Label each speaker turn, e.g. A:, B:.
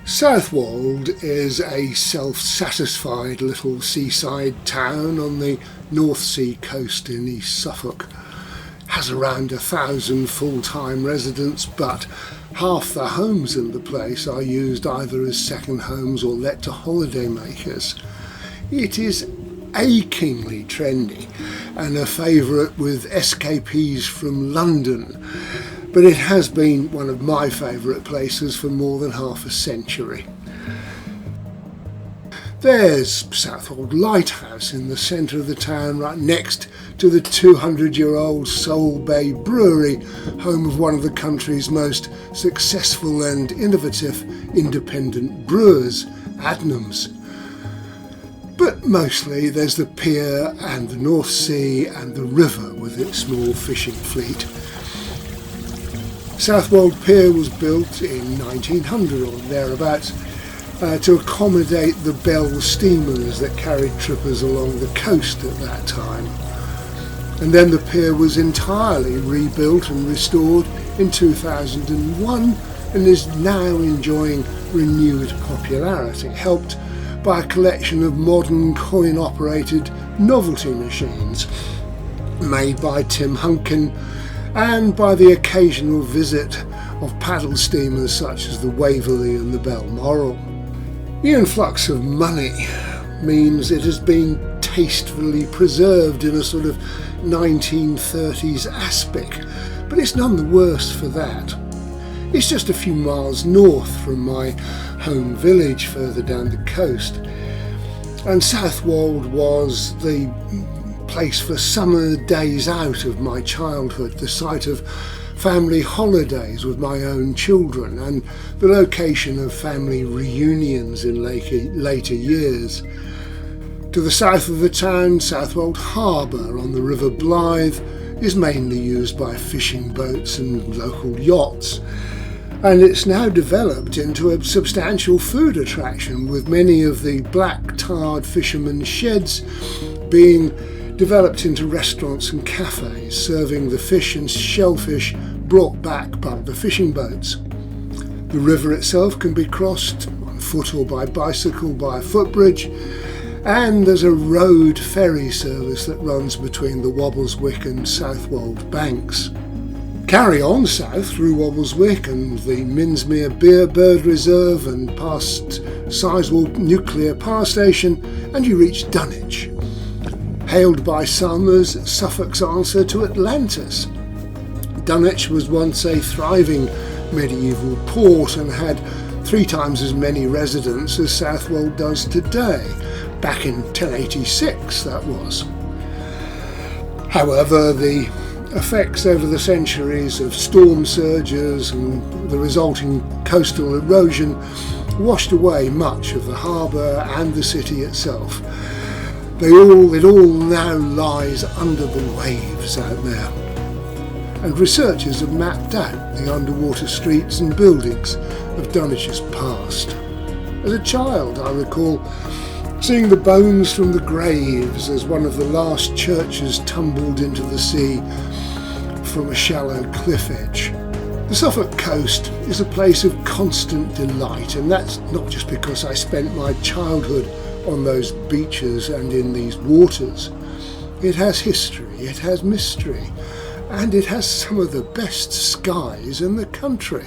A: Southwold is a self-satisfied little seaside town on the North Sea coast in East Suffolk. Has around 1,000 full-time residents, but half the homes in the place are used either as second homes or let to holiday makers. It is achingly trendy and a favourite with escapees from London, but it has been one of my favourite places for more than half a century. There's Southwold Lighthouse in the centre of the town, right next to the 200-year-old Soul Bay Brewery, home of one of the country's most successful and innovative independent brewers, Adnams. But mostly there's the pier and the North Sea and the river with its small fishing fleet. Southwold Pier was built in 1900 or thereabouts to accommodate the Bell steamers that carried trippers along the coast at that time. And then the pier was entirely rebuilt and restored in 2001 and is now enjoying renewed popularity, helped by a collection of modern coin-operated novelty machines made by Tim Hunkin, and by the occasional visit of paddle steamers such as the Waverley and the Balmoral. The influx of money means it has been tastefully preserved in a sort of 1930s aspic, but it's none the worse for that. It's just a few miles north from my home village further down the coast, and Southwold was the place for summer days out of my childhood, the site of family holidays with my own children, and the location of family reunions in later years. To the south of the town, Southwold Harbour on the River Blythe is mainly used by fishing boats and local yachts, and it's now developed into a substantial food attraction, with many of the black-tarred fishermen's sheds being developed into restaurants and cafes, serving the fish and shellfish brought back by the fishing boats. The river itself can be crossed on foot or by bicycle by a footbridge, and there's a road ferry service that runs between the Wobbleswick and Southwold banks. Carry on south through Wobbleswick and the Minsmere Bird Reserve and past Southwold Nuclear Power Station, and you reach Dunwich, hailed by some as Suffolk's answer to Atlantis. Dunwich was once a thriving medieval port and had 3 times as many residents as Southwold does today, back in 1086 that was. However, the effects over the centuries of storm surges and the resulting coastal erosion washed away much of the harbour and the city itself. It all now lies under the waves out there, and researchers have mapped out the underwater streets and buildings of Dunwich's past. As a child, I recall seeing the bones from the graves as one of the last churches tumbled into the sea from a shallow cliff edge. The Suffolk coast is a place of constant delight, and that's not just because I spent my childhood on those beaches and in these waters. It has history, it has mystery, and it has some of the best skies in the country.